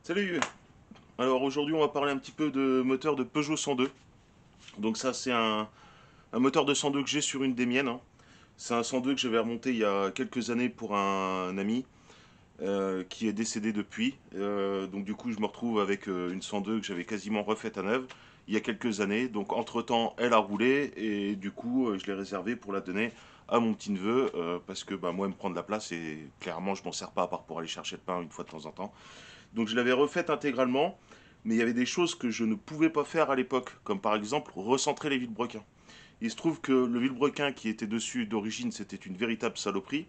Salut! Alors aujourd'hui on va parler un petit peu de moteur de Peugeot 102. Donc ça c'est un moteur de 102 que j'ai sur une des miennes, hein. C'est un 102 que j'avais remonté il y a quelques années pour un ami qui est décédé depuis. Donc du coup je me retrouve avec une 102 que j'avais quasiment refaite à neuve il y a quelques années. Donc entre-temps elle a roulé et du coup je l'ai réservée pour la donner à mon petit neveu parce que bah, moi elle me prend de la place et clairement je m'en sers pas à part pour aller chercher le pain une fois de temps en temps. Donc je l'avais refaite intégralement, mais il y avait des choses que je ne pouvais pas faire à l'époque, comme par exemple recentrer les vilebrequins. Il se trouve que le vilebrequin qui était dessus d'origine, c'était une véritable saloperie.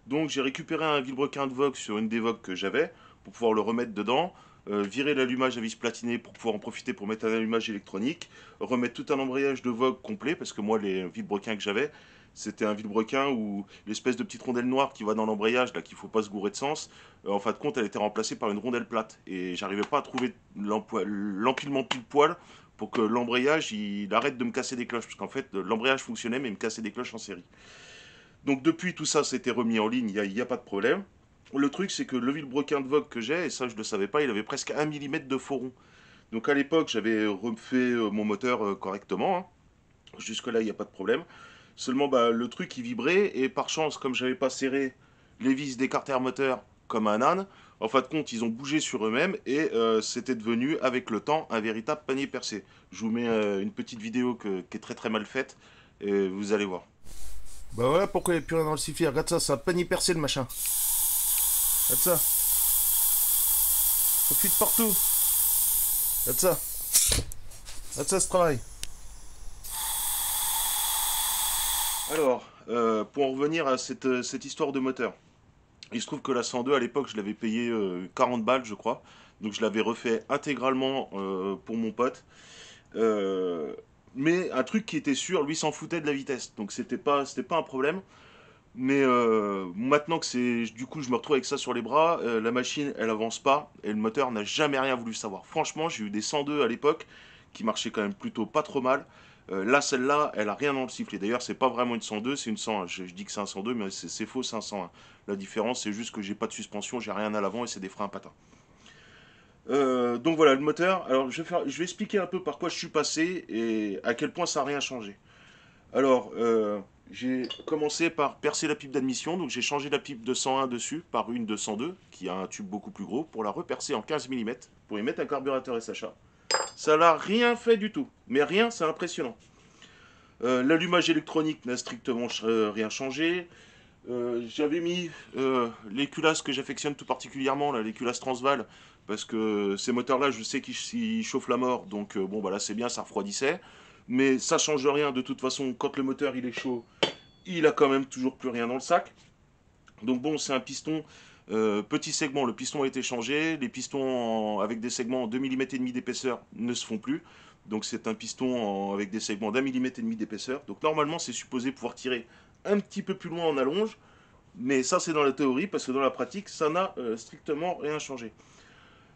Donc j'ai récupéré un vilebrequin de Vogue sur une des Vogue que j'avais, pour pouvoir le remettre dedans, virer l'allumage à vis platiné pour pouvoir en profiter pour mettre un allumage électronique, remettre tout un embrayage de Vogue complet, parce que moi les vilebrequins que j'avais, c'était un vilebrequin où l'espèce de petite rondelle noire qui va dans l'embrayage, là qu'il faut pas se gourer de sens, en fin de compte elle était remplacée par une rondelle plate. Et j'arrivais pas à trouver l'empilement pile poil pour que l'embrayage il arrête de me casser des cloches, parce qu'en fait l'embrayage fonctionnait mais il me cassait des cloches en série. Donc depuis tout ça s'était remis en ligne, il y a pas de problème. Le truc c'est que le vilebrequin de Vogue que j'ai, et ça je ne le savais pas, il avait presque 1 mm de faux rond. Donc à l'époque j'avais refait mon moteur correctement, hein. Jusque là il n'y a pas de problème. Seulement bah, le truc il vibrait et par chance comme j'avais pas serré les vis des carters moteurs comme un âne, en fin de compte ils ont bougé sur eux-mêmes et c'était devenu avec le temps un véritable panier percé. Je vous mets une petite vidéo qui est très très mal faite et vous allez voir. Bah voilà pourquoi il n'y a plus rien dans le sifflet. Regarde ça, ça a panier percé le machin. Regarde ça, ça fuit de partout. Regarde ça, regarde ça ce travail. Alors, pour en revenir à cette histoire de moteur, il se trouve que la 102 à l'époque je l'avais payé 40 balles je crois, donc je l'avais refait intégralement pour mon pote. Euh, mais un truc qui était sûr, lui s'en foutait de la vitesse, donc c'était pas un problème. Mais maintenant que c'est, du coup je me retrouve avec ça sur les bras, la machine elle avance pas et le moteur n'a jamais rien voulu savoir. Franchement j'ai eu des 102 à l'époque qui marchaient quand même plutôt pas trop mal. Là celle-là elle a rien dans le sifflet. D'ailleurs c'est pas vraiment une 102, c'est une 101. Je dis que c'est un 102 mais c'est faux, c'est un 101. La différence c'est juste que j'ai pas de suspension, j'ai rien à l'avant et c'est des freins à patins. Donc voilà le moteur. Alors je vais expliquer un peu par quoi je suis passé et à quel point ça n'a rien changé. Alors, j'ai commencé par percer la pipe d'admission, donc j'ai changé la pipe de 101 dessus par une de 102, qui a un tube beaucoup plus gros, pour la repercer en 15 mm, pour y mettre un carburateur SHA. Ça n'a rien fait du tout, mais rien, c'est impressionnant. L'allumage électronique n'a strictement rien changé. J'avais mis les culasses que j'affectionne tout particulièrement, là, les culasses Transval, parce que ces moteurs-là, je sais qu'ils chauffent la mort, donc bon, bah là c'est bien, ça refroidissait. Mais ça change rien, de toute façon, quand le moteur il est chaud, il a quand même toujours plus rien dans le sac. Donc bon, c'est un piston petit segment, le piston a été changé, les pistons avec des segments en 2 mm et demi d'épaisseur ne se font plus. Donc c'est un piston avec des segments d'1 mm et demi d'épaisseur. Donc normalement c'est supposé pouvoir tirer un petit peu plus loin en allonge, mais ça c'est dans la théorie parce que dans la pratique ça n'a strictement rien changé.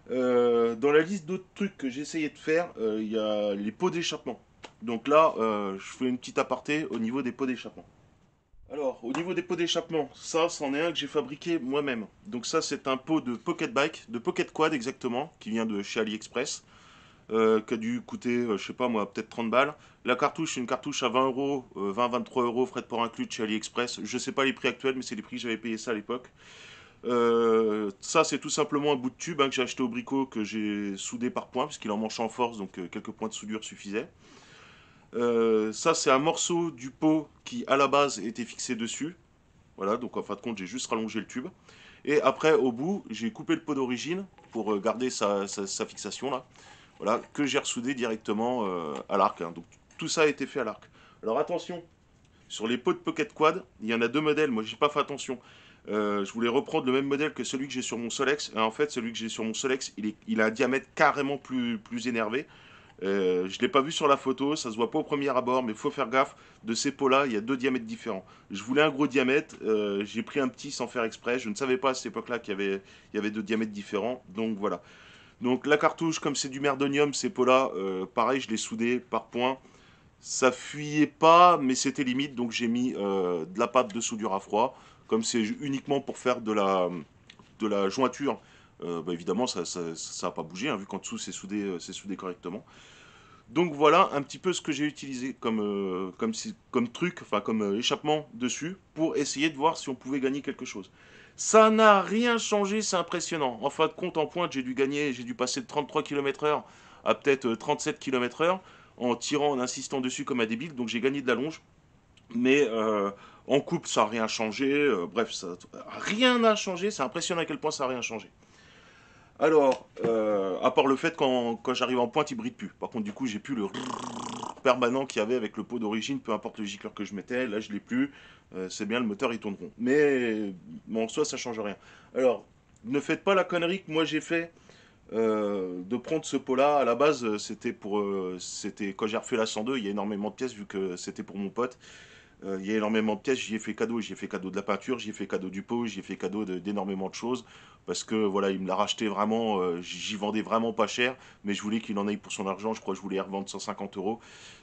Dans la liste d'autres trucs que j'ai essayé de faire, il y a les pots d'échappement. Donc là, je fais une petite aparté au niveau des pots d'échappement. Alors, au niveau des pots d'échappement, ça, c'en est un que j'ai fabriqué moi-même. Donc ça, c'est un pot de pocket bike, de pocket quad exactement, qui vient de chez AliExpress, qui a dû coûter, je sais pas moi, peut-être 30 balles. La cartouche, c'est une cartouche à 20 euros, 20-23 euros, frais de port inclus de chez AliExpress. Je sais pas les prix actuels, mais c'est les prix que j'avais payé ça à l'époque. Ça, c'est tout simplement un bout de tube hein, que j'ai acheté au bricot, que j'ai soudé par points, parce qu'il en manchait en force, donc quelques points de soudure suffisaient. Ça, c'est un morceau du pot qui, à la base, était fixé dessus. Voilà, donc en fin de compte, j'ai juste rallongé le tube. Et après, au bout, j'ai coupé le pot d'origine pour garder sa fixation là. Voilà, que j'ai ressoudé directement à l'arc, hein. Donc tout ça a été fait à l'arc. Alors attention, sur les pots de Pocket Quad, il y en a deux modèles. Moi, j'ai pas fait attention. Je voulais reprendre le même modèle que celui que j'ai sur mon Solex. Et en fait, celui que j'ai sur mon Solex, il a un diamètre carrément plus énervé. Je ne l'ai pas vu sur la photo, ça se voit pas au premier abord, mais il faut faire gaffe. De ces pots-là, il y a deux diamètres différents. Je voulais un gros diamètre, j'ai pris un petit sans faire exprès. Je ne savais pas à cette époque-là il y avait deux diamètres différents. Donc voilà. Donc la cartouche, comme c'est du merdonium, ces pots-là, pareil, je l'ai soudé par point. Ça fuyait pas, mais c'était limite, donc j'ai mis de la pâte de soudure à froid. Comme c'est uniquement pour faire de la jointure Bah, évidemment, ça a pas bougé, hein, vu qu'en dessous c'est soudé correctement. Donc voilà un petit peu ce que j'ai utilisé comme truc, enfin comme échappement dessus, pour essayer de voir si on pouvait gagner quelque chose. Ça n'a rien changé, c'est impressionnant. En fin de compte, en pointe, j'ai dû passer de 33 km/h à peut-être 37 km/h en tirant, en insistant dessus comme un débile, donc j'ai gagné de la longe. Mais en coupe, ça n'a rien changé. Bref, rien n'a changé. C'est impressionnant à quel point ça n'a rien changé. Alors, à part le fait quand j'arrive en pointe, il brille plus. Par contre, du coup, j'ai plus le permanent qu'il y avait avec le pot d'origine, peu importe le gicleur que je mettais. Là, je l'ai plus. C'est bien, le moteur il tourne rond. Mais bon, en soi, ça change rien. Alors, ne faites pas la connerie que moi j'ai fait de prendre ce pot-là. À la base, c'était quand j'ai refait la 102. Il y a énormément de pièces vu que c'était pour mon pote. Il y a énormément de pièces, j'y ai fait cadeau, j'y ai fait cadeau de la peinture, j'y ai fait cadeau du pot, j'y ai fait cadeau d'énormément de choses, parce que voilà, il me l'a racheté vraiment, j'y vendais vraiment pas cher, mais je voulais qu'il en aille pour son argent, je crois que je voulais y revendre 150 euros.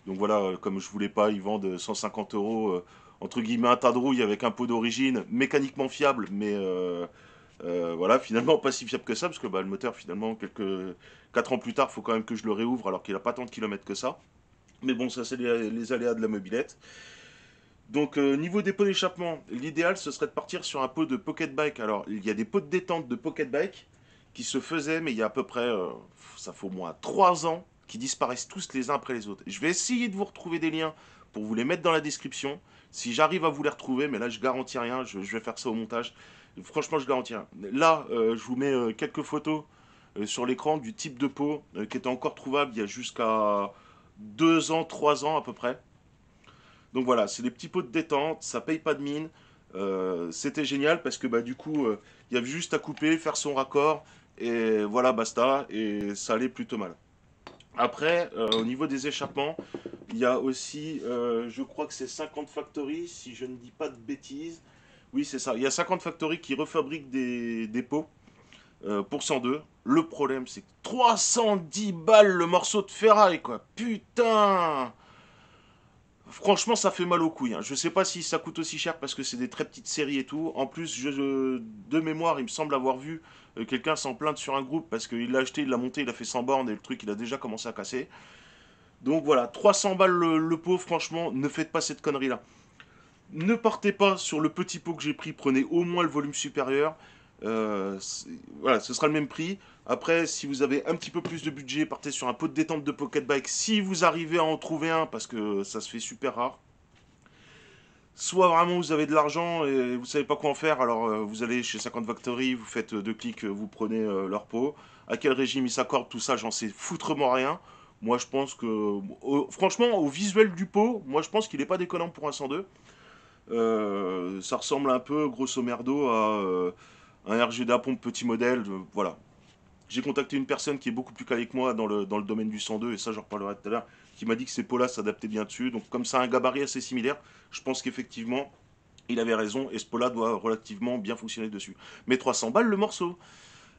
Donc voilà, comme je voulais pas y vendre 150 euros, entre guillemets un tas de rouille avec un pot d'origine, mécaniquement fiable, mais voilà, finalement pas si fiable que ça, parce que bah, le moteur finalement, 4 ans plus tard, faut quand même que je le réouvre alors qu'il a pas tant de kilomètres que ça. Mais bon, ça c'est les aléas de la mobilette. Donc niveau des pots d'échappement, l'idéal ce serait de partir sur un pot de pocket bike. Alors il y a des pots de détente de pocket bike qui se faisaient, mais il y a à peu près, ça fait au moins 3 ans, qui disparaissent tous les uns après les autres. Je vais essayer de vous retrouver des liens pour vous les mettre dans la description. Si j'arrive à vous les retrouver, mais là je garantis rien, je vais faire ça au montage. Franchement je garantis rien. Là je vous mets quelques photos sur l'écran du type de pot qui était encore trouvable il y a jusqu'à 2 ans, 3 ans à peu près. Donc voilà, c'est des petits pots de détente, ça paye pas de mine. C'était génial parce que bah, du coup, il y avait juste à couper, faire son raccord, et voilà, basta, et ça allait plutôt mal. Après, au niveau des échappements, il y a aussi, je crois que c'est 50 Factory, si je ne dis pas de bêtises. Oui, c'est ça. Il y a 50 Factory qui refabriquent des pots pour 102. Le problème, c'est que 310 balles le morceau de ferraille, quoi. Putain! Franchement, ça fait mal aux couilles, hein. Je sais pas si ça coûte aussi cher parce que c'est des très petites séries et tout. En plus, de mémoire, il me semble avoir vu quelqu'un s'en plaindre sur un groupe parce qu'il l'a acheté, il l'a monté, il a fait 100 bornes et le truc, il a déjà commencé à casser. Donc voilà, 300 balles le pot, franchement, ne faites pas cette connerie-là. Ne partez pas sur le petit pot que j'ai pris, prenez au moins le volume supérieur. Voilà, ce sera le même prix. Après, si vous avez un petit peu plus de budget, partez sur un pot de détente de pocket bike si vous arrivez à en trouver un parce que ça se fait super rare. Soit vraiment vous avez de l'argent et vous savez pas quoi en faire, alors vous allez chez 50 Factory, vous faites 2 clics, vous prenez leur pot. À quel régime ils s'accordent, tout ça, j'en sais foutrement rien. Moi je pense que, franchement, au visuel du pot, moi je pense qu'il est pas déconnant pour un 102. Ça ressemble un peu, grosso merdo, à un RGD pompe petit modèle. Voilà. J'ai contacté une personne qui est beaucoup plus calée que moi dans le domaine du 102, et ça j'en reparlerai tout à l'heure, qui m'a dit que ces pots-là s'adaptaient bien dessus. Donc comme ça a un gabarit assez similaire, je pense qu'effectivement, il avait raison, et ce pot-là doit relativement bien fonctionner dessus. Mais 300 balles le morceau.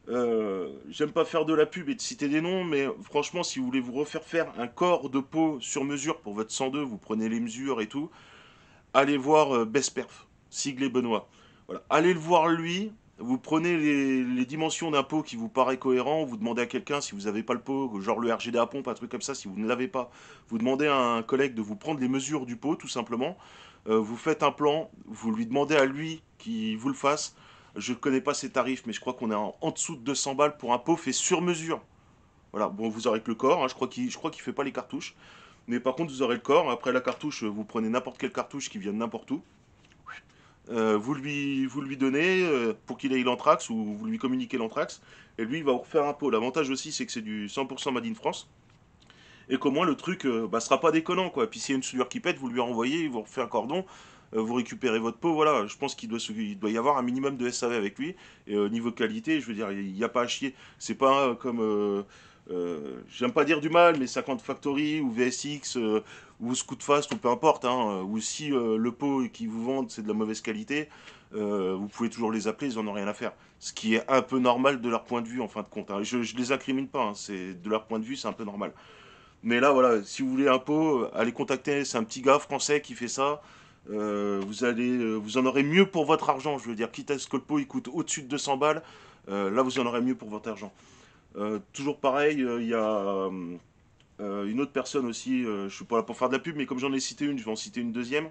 J'aime pas faire de la pub et de citer des noms, mais franchement, si vous voulez vous refaire faire un corps de pot sur mesure pour votre 102, vous prenez les mesures et tout, allez voir Best Perf, Sigley Benoît. Voilà. Allez le voir lui, vous prenez les dimensions d'un pot qui vous paraît cohérent, vous demandez à quelqu'un si vous n'avez pas le pot, genre le RGD à pompe, un truc comme ça, si vous ne l'avez pas, vous demandez à un collègue de vous prendre les mesures du pot, tout simplement. Vous faites un plan, vous lui demandez à lui qu'il vous le fasse. Je ne connais pas ses tarifs, mais je crois qu'on est en dessous de 200 balles pour un pot fait sur mesure. Voilà, bon, vous aurez que le corps, hein, je crois qu'il fait pas les cartouches. Mais par contre, vous aurez le corps. Après la cartouche, vous prenez n'importe quelle cartouche qui vient de n'importe où. Vous lui donnez pour qu'il ait l'anthrax, ou vous lui communiquez l'anthrax, et lui il va vous refaire un pot. L'avantage aussi c'est que c'est du 100% Made in France, et qu'au moins le truc bah, sera pas déconnant quoi. Puis s'il y a une soudure qui pète, vous lui renvoyez, il vous refait un cordon, vous récupérez votre pot, voilà. Je pense qu'il doit y avoir un minimum de SAV avec lui, et niveau qualité, je veux dire, il n'y a pas à chier. C'est pas comme... j'aime pas dire du mal, mais 50 Factory ou VSX ou Scootfast ou peu importe, hein, ou si le pot qu'ils vous vendent c'est de la mauvaise qualité, vous pouvez toujours les appeler, ils en ont rien à faire. Ce qui est un peu normal de leur point de vue en fin de compte, hein. Je les incrimine pas, hein, c'est de leur point de vue c'est un peu normal. Mais là voilà, si vous voulez un pot, allez contacter, c'est un petit gars français qui fait ça. Vous en aurez mieux pour votre argent, je veux dire, quitte à ce que le pot il coûte au-dessus de 200 balles, Là, vous en aurez mieux pour votre argent. Toujours pareil, il y a une autre personne aussi, je suis pas là pour faire de la pub, mais comme j'en ai cité une, je vais en citer une deuxième.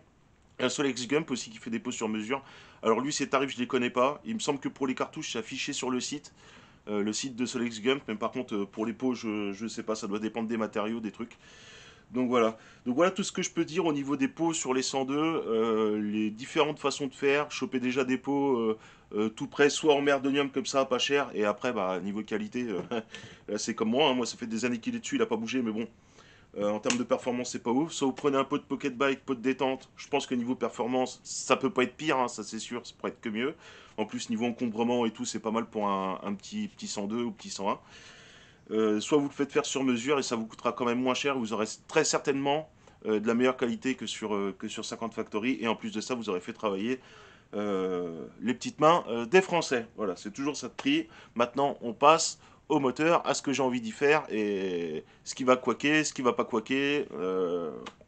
Un Solex Gump aussi qui fait des poses sur mesure. Alors lui, ses tarifs, je les connais pas. Il me semble que pour les cartouches, c'est affiché sur le site de Solex Gump. Mais par contre, pour les pots, je sais pas, ça doit dépendre des matériaux, des trucs. Donc voilà. Donc voilà tout ce que je peux dire au niveau des pots sur les 102, les différentes façons de faire. Choper déjà des pots tout prêts, soit en merdonium comme ça, pas cher. Et après, bah, niveau qualité, c'est comme moi. Hein. Moi, ça fait des années qu'il est dessus, il a pas bougé, mais bon, en termes de performance, c'est pas ouf. Soit vous prenez un pot de pocket bike, pot de détente. Je pense que niveau performance, ça peut pas être pire, hein, ça c'est sûr, ça pourrait être que mieux. En plus, niveau encombrement et tout, c'est pas mal pour un petit 102 ou petit 101. Soit vous le faites faire sur mesure et ça vous coûtera quand même moins cher. Vous aurez très certainement de la meilleure qualité que sur 50 Factory. Et en plus de ça, vous aurez fait travailler les petites mains des Français. Voilà, c'est toujours ça de prix. Maintenant, on passe au moteur, à ce que j'ai envie d'y faire et ce qui va quaquer, ce qui va pas quaquer.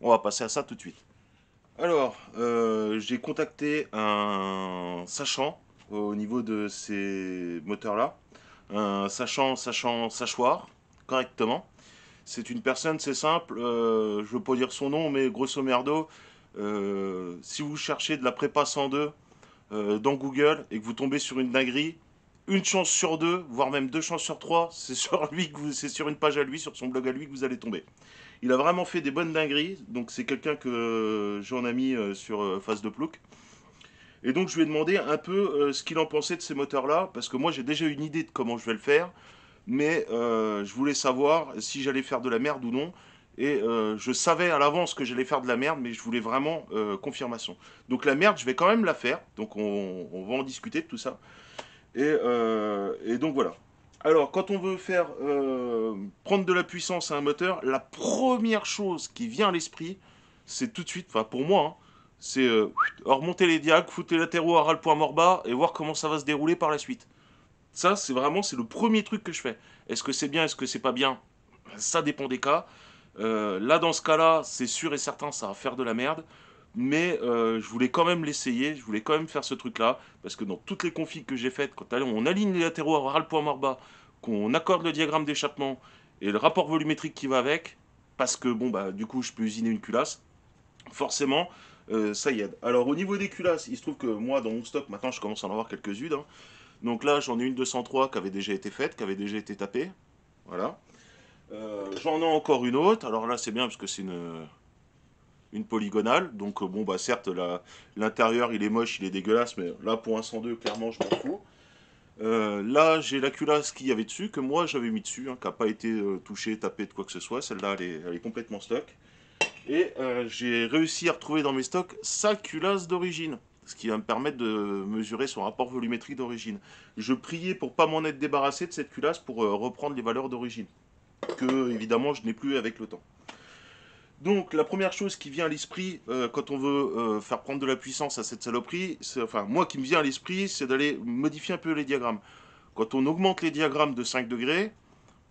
On va passer à ça tout de suite. Alors, j'ai contacté un sachant au niveau de ces moteurs-là, un sachant sachoir correctement. C'est une personne, c'est simple, je ne veux pas dire son nom, mais grosso merdo, si vous cherchez de la prépa 102 dans Google et que vous tombez sur une dinguerie, une chance sur deux, voire même deux chances sur trois, c'est sur lui que c'est sur une page à lui, sur son blog à lui que vous allez tomber. Il a vraiment fait des bonnes dingueries, donc c'est quelqu'un que j'en ai mis sur Face de Plouc. Et donc je lui ai demandé un peu ce qu'il en pensait de ces moteurs-là, parce que moi j'ai déjà une idée de comment je vais le faire, mais je voulais savoir si j'allais faire de la merde ou non. Et je savais à l'avance que j'allais faire de la merde, mais je voulais vraiment confirmation. Donc la merde, je vais quand même la faire. Donc on va en discuter de tout ça. Et donc voilà. Alors quand on veut faire prendre de la puissance à un moteur, la première chose qui vient à l'esprit, c'est tout de suite, enfin pour moi, hein, c'est remonter les diags, foutre les latéraux à ras le point mort bas et voir comment ça va se dérouler par la suite. Ça, c'est vraiment, c'est le premier truc que je fais. Est-ce que c'est bien, est-ce que c'est pas bien? Ça dépend des cas. Là, dans ce cas-là, c'est sûr et certain, ça va faire de la merde. Mais je voulais quand même l'essayer, je voulais quand même faire ce truc-là. Parce que dans toutes les configs que j'ai faites, quand on aligne les latéraux à ras le point mort bas, qu'on accorde le diagramme d'échappement et le rapport volumétrique qui va avec, parce que bon, bah, du coup, je peux usiner une culasse, forcément, ça y aide. Alors, au niveau des culasses, il se trouve que moi, dans mon stock, maintenant, je commence à en avoir quelques-unes. Hein. Donc là, j'en ai une 203 qui avait déjà été faite, qui avait déjà été tapée. Voilà. J'en ai encore une autre. Alors là, c'est bien parce que c'est une polygonale. Donc bon, bah certes, l'intérieur, il est moche, il est dégueulasse, mais là, pour un 102, clairement, je m'en fous. Là, j'ai la culasse qu'il y avait dessus, que moi, j'avais mis dessus, hein, qui n'a pas été touchée, tapée de quoi que ce soit. Celle-là, elle est complètement stock. Et j'ai réussi à retrouver dans mes stocks sa culasse d'origine, ce qui va me permettre de mesurer son rapport volumétrique d'origine. Je priais pour pas m'en être débarrassé de cette culasse pour reprendre les valeurs d'origine, que évidemment je n'ai plus avec le temps. Donc la première chose qui vient à l'esprit quand on veut faire prendre de la puissance à cette saloperie, enfin moi qui me vient à l'esprit, c'est d'aller modifier un peu les diagrammes. Quand on augmente les diagrammes de 5 degrés,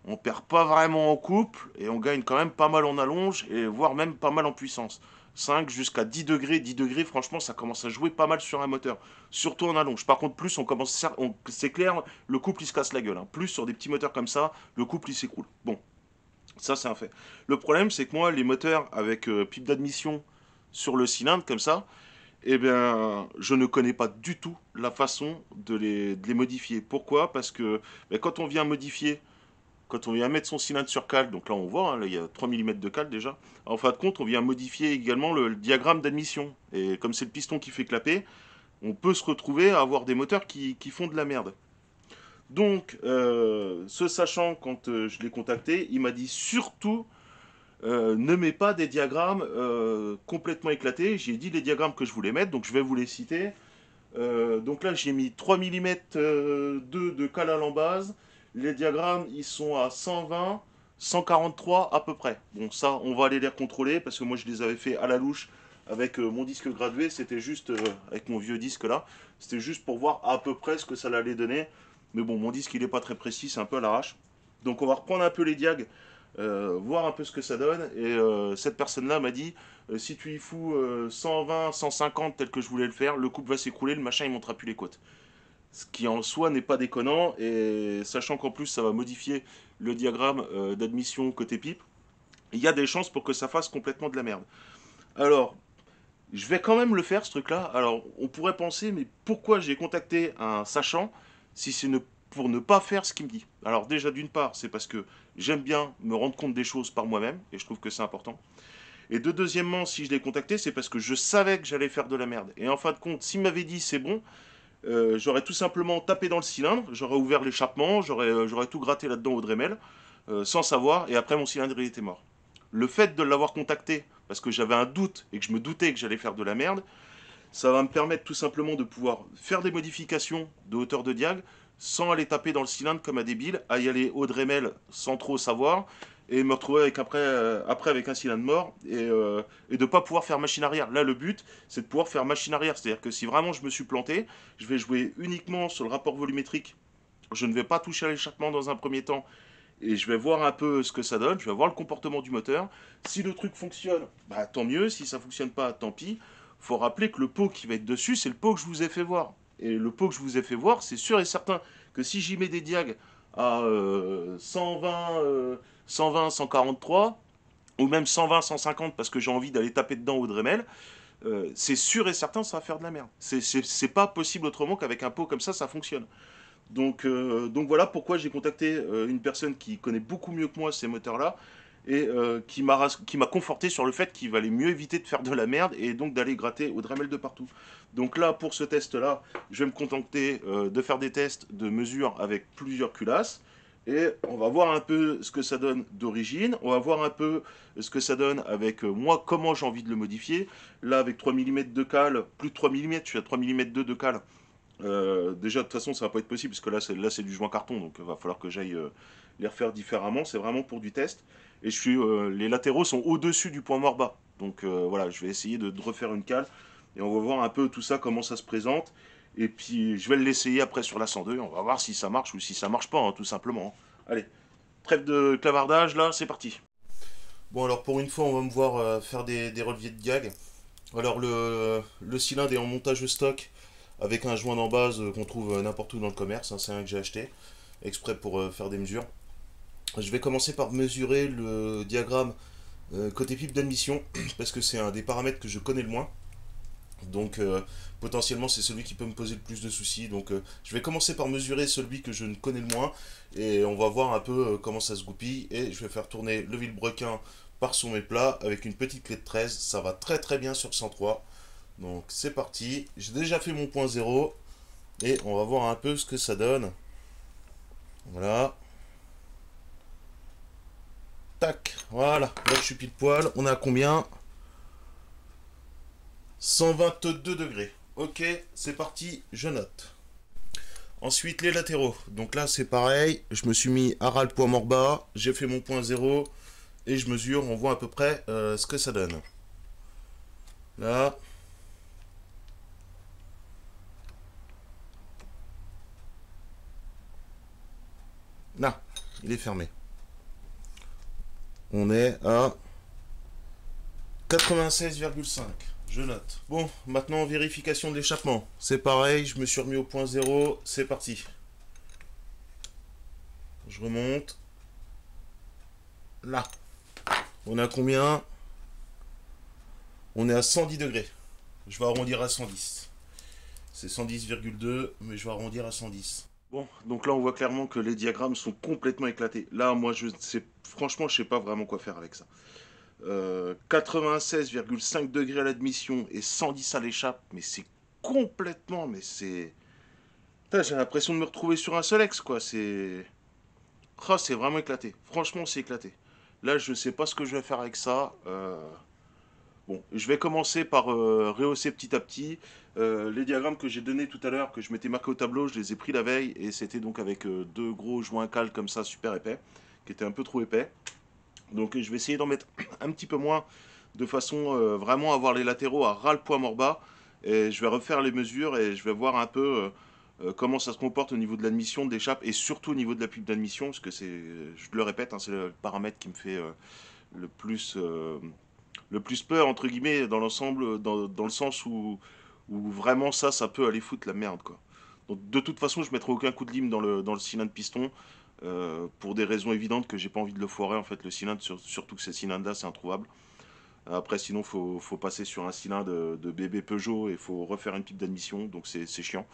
on perd pas vraiment en couple et on gagne quand même pas mal en allonge et voire même pas mal en puissance. 5 jusqu'à 10 degrés, 10 degrés, franchement, ça commence à jouer pas mal sur un moteur. Surtout en allonge. Par contre, plus on commence, c'est clair, le couple il se casse la gueule. Hein. Plus sur des petits moteurs comme ça, le couple il s'écroule. Bon, ça c'est un fait. Le problème, c'est que moi, les moteurs avec pipe d'admission sur le cylindre comme ça, eh bien, je ne connais pas du tout la façon de les modifier. Pourquoi? Parce que ben, quand on vient mettre son cylindre sur cale, donc là on voit, hein, là, il y a 3 mm de cale déjà, en fin de compte on vient modifier également le diagramme d'admission. Et comme c'est le piston qui fait clapper, on peut se retrouver à avoir des moteurs qui font de la merde. Donc, ce sachant, quand je l'ai contacté, il m'a dit surtout ne mets pas des diagrammes complètement éclatés. J'ai dit les diagrammes que je voulais mettre, donc je vais vous les citer. Donc là, j'ai mis 3 mm de cale à l'embase. Les diagrammes, ils sont à 120, 143 à peu près. Bon, ça, on va aller les contrôler parce que moi, je les avais fait à la louche avec mon disque gradué. C'était juste, avec mon vieux disque là, c'était juste pour voir à peu près ce que ça allait donner. Mais bon, mon disque, il n'est pas très précis, c'est un peu à l'arrache. Donc, on va reprendre un peu les diags, voir un peu ce que ça donne. Et cette personne-là m'a dit si tu y fous 120, 150 tel que je voulais le faire, le couple va s'écrouler, le machin il montera plus les côtes. ce qui en soi n'est pas déconnant, et sachant qu'en plus ça va modifier le diagramme d'admission côté pipe, il y a des chances pour que ça fasse complètement de la merde. Alors, je vais quand même le faire ce truc-là. Alors, on pourrait penser, mais pourquoi j'ai contacté un sachant si c'est pour ne pas faire ce qu'il me dit? Alors déjà, d'une part, c'est parce que j'aime bien me rendre compte des choses par moi-même, et je trouve que c'est important. Et deuxièmement, si je l'ai contacté, c'est parce que je savais que j'allais faire de la merde. Et en fin de compte, s'il m'avait dit c'est bon, j'aurais tout simplement tapé dans le cylindre, j'aurais ouvert l'échappement, j'aurais tout gratté là-dedans au Dremel, sans savoir, et après mon cylindre il était mort. Le fait de l'avoir contacté, parce que j'avais un doute et que je me doutais que j'allais faire de la merde, ça va me permettre tout simplement de pouvoir faire des modifications de hauteur de diag sans aller taper dans le cylindre comme un débile, à y aller au Dremel sans trop savoir, et me retrouver après avec un cylindre mort, et de ne pas pouvoir faire machine arrière. Là, le but, c'est de pouvoir faire machine arrière. C'est-à-dire que si vraiment je me suis planté, je vais jouer uniquement sur le rapport volumétrique. Je ne vais pas toucher à l'échappement dans un premier temps, et je vais voir un peu ce que ça donne, je vais voir le comportement du moteur. Si le truc fonctionne, bah, tant mieux. Si ça fonctionne pas, tant pis. Faut rappeler que le pot qui va être dessus, c'est le pot que je vous ai fait voir. Et le pot que je vous ai fait voir, c'est sûr et certain que si j'y mets des diags à 120, 120, 143, ou même 120, 150 parce que j'ai envie d'aller taper dedans au Dremel, c'est sûr et certain ça va faire de la merde. C'est pas possible autrement qu'avec un pot comme ça fonctionne. Donc voilà pourquoi j'ai contacté une personne qui connaît beaucoup mieux que moi ces moteurs-là, et qui m'a conforté sur le fait qu'il valait mieux éviter de faire de la merde et donc d'aller gratter au Dremel de partout. Donc là, pour ce test-là, je vais me contenter de faire des tests de mesure avec plusieurs culasses, et on va voir un peu ce que ça donne d'origine, on va voir un peu ce que ça donne avec moi, comment j'ai envie de le modifier. Là, avec 3 mm de cale, plus de 3 mm, je suis à 3 mm de cale. Déjà, de toute façon, ça va pas être possible parce que là c'est du joint carton, donc il va falloir que j'aille les refaire différemment. C'est vraiment pour du test. Et les latéraux sont au-dessus du point mort bas. Donc voilà, je vais essayer de refaire une cale et on va voir un peu tout ça, comment ça se présente. Et puis je vais l'essayer après sur la 102. On va voir si ça marche ou si ça marche pas, hein, tout simplement. Allez, trêve de clavardage, là, c'est parti. Bon, alors pour une fois, on va me voir faire des relevés de diag. Alors le cylindre est en montage stock avec un joint d'en base qu'on trouve n'importe où dans le commerce, hein, c'est un que j'ai acheté exprès pour faire des mesures. Je vais commencer par mesurer le diagramme côté pipe d'admission parce que c'est un des paramètres que je connais le moins. Donc potentiellement c'est celui qui peut me poser le plus de soucis. Donc je vais commencer par mesurer celui que je ne connais le moins et on va voir un peu comment ça se goupille. Et je vais faire tourner le vilebrequin par son plat avec une petite clé de 13. Ça va très très bien sur 103. Donc c'est parti. J'ai déjà fait mon point zéro et on va voir un peu ce que ça donne. Voilà. Tac, voilà. Là je suis pile poil. On est à combien? 122 degrés. Ok, c'est parti, je note. Ensuite, les latéraux. Donc là, c'est pareil. Je me suis mis à ras le poids mort bas. J'ai fait mon point zéro. Et je mesure. On voit à peu près ce que ça donne. Là. Là, il est fermé. On est à 96,5. Je note. Bon, maintenant vérification de l'échappement. C'est pareil, je me suis remis au point zéro. C'est parti. Je remonte. Là. On est à combien? On est à 110 degrés. Je vais arrondir à 110. C'est 110,2, mais je vais arrondir à 110. Bon, donc là on voit clairement que les diagrammes sont complètement éclatés. Là, moi, franchement, je sais pas vraiment quoi faire avec ça. 96,5 degrés à l'admission et 110 à l'échappe, mais c'est complètement, mais c'est... Putain, j'ai l'impression de me retrouver sur un Solex, quoi. C'est vraiment éclaté. Franchement, c'est éclaté. Là, je sais pas ce que je vais faire avec ça. Bon, je vais commencer par rehausser petit à petit. Les diagrammes que j'ai donnés tout à l'heure, que je m'étais marqué au tableau, je les ai pris la veille, et c'était donc avec deux gros joints cales comme ça, super épais, qui étaient un peu trop épais. Donc je vais essayer d'en mettre un petit peu moins, de façon vraiment à avoir les latéraux à ras le poids mort bas. Et je vais refaire les mesures et je vais voir un peu comment ça se comporte au niveau de l'admission, de l'échappe, et surtout au niveau de la pipe d'admission, parce que je le répète, hein, c'est le paramètre qui me fait le plus, euh, le plus peur, entre guillemets, dans l'ensemble, dans le sens où vraiment ça peut aller foutre la merde, quoi. Donc de toute façon, je mettrai aucun coup de lime dans le cylindre piston. Pour des raisons évidentes que j'ai pas envie de le foirer en fait le cylindre, surtout que ces cylindres là c'est introuvable. Après sinon faut passer sur un cylindre de bébé Peugeot et faut refaire une pipe d'admission donc c'est chiant.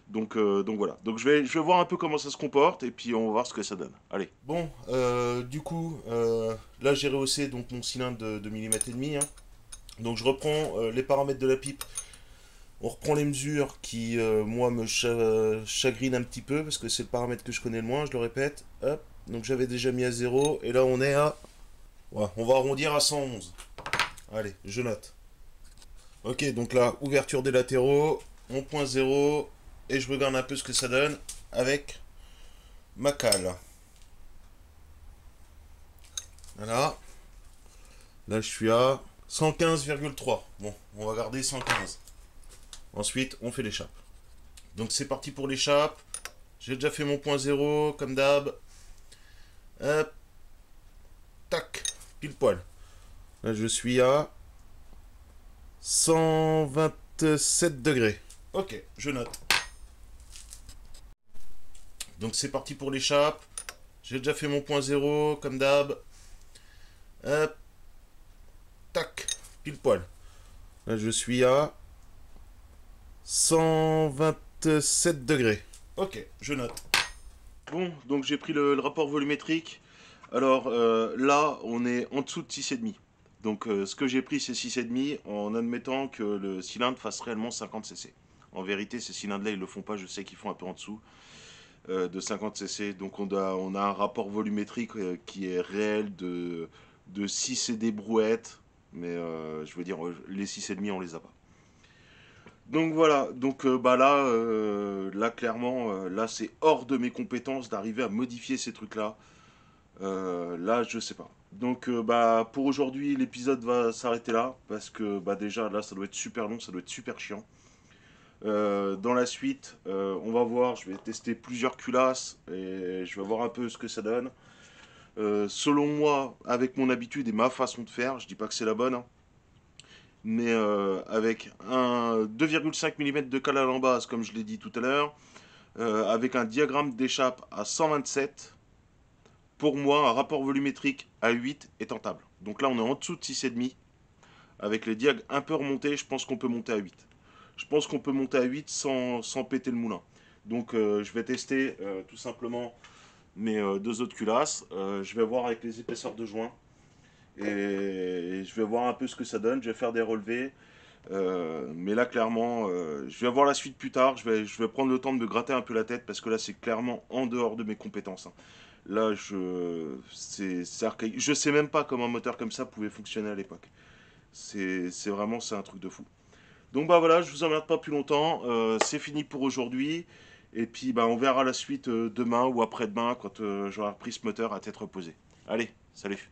Donc voilà, donc je vais voir un peu comment ça se comporte et puis on va voir ce que ça donne. Allez. Bon, du coup, là j'ai rehaussé donc mon cylindre de millimètre et demi, hein. Donc je reprends les paramètres de la pipe. On reprend les mesures qui, moi, me chagrinent un petit peu parce que c'est le paramètre que je connais le moins, je le répète. Hop, donc j'avais déjà mis à 0 et là on est à... Ouais, on va arrondir à 111. Allez, je note. Ok, donc là, ouverture des latéraux, mon point 0 et je regarde un peu ce que ça donne avec ma cale. Voilà. Là, je suis à 115,3. Bon, on va garder 115. Ensuite, on fait l'échappe. Donc, c'est parti pour l'échappe. J'ai déjà fait mon point 0, comme d'hab. Hop. Tac. Pile poil. Là, je suis à 127 degrés. Ok, je note. Donc, c'est parti pour l'échappe. J'ai déjà fait mon point 0, comme d'hab. Hop. Tac. Pile poil. Là, je suis à 127 degrés. Ok, je note. Bon, donc j'ai pris le rapport volumétrique. Alors là, on est en dessous de 6,5. Donc ce que j'ai pris, c'est 6,5 en admettant que le cylindre fasse réellement 50 cc. En vérité, ces cylindres-là, ils le font pas. Je sais qu'ils font un peu en dessous de 50 cc. Donc on a un rapport volumétrique qui est réel de 6 et des brouettes. Mais je veux dire, les 6,5, on les a pas. Donc voilà, donc bah là clairement, là c'est hors de mes compétences d'arriver à modifier ces trucs-là. Là, je sais pas. Donc, bah, pour aujourd'hui, l'épisode va s'arrêter là. Parce que, bah, déjà, là, ça doit être super long, ça doit être super chiant. Dans la suite, on va voir. Je vais tester plusieurs culasses et je vais voir un peu ce que ça donne. Selon moi, avec mon habitude et ma façon de faire, je dis pas que c'est la bonne, hein, mais avec un 2,5 mm de cale à l'embase, comme je l'ai dit tout à l'heure, avec un diagramme d'échappe à 127. Pour moi, un rapport volumétrique à 8 est tentable. Donc là, on est en dessous de 6,5. Avec les diags un peu remontés, je pense qu'on peut monter à 8. Je pense qu'on peut monter à 8 sans péter le moulin. Donc je vais tester tout simplement mes deux autres culasses. Je vais voir avec les épaisseurs de joint. Et je vais voir un peu ce que ça donne. Je vais faire des relevés. Mais là, clairement, je vais voir la suite plus tard. Je vais prendre le temps de me gratter un peu la tête parce que là, c'est clairement en dehors de mes compétences, hein. Là, c'est archaïque. Je sais même pas comment un moteur comme ça pouvait fonctionner à l'époque. C'est un truc de fou. Donc bah voilà, je vous emmerde pas plus longtemps. C'est fini pour aujourd'hui. Et puis bah on verra la suite demain ou après-demain quand j'aurai repris ce moteur à tête reposée. Allez, salut.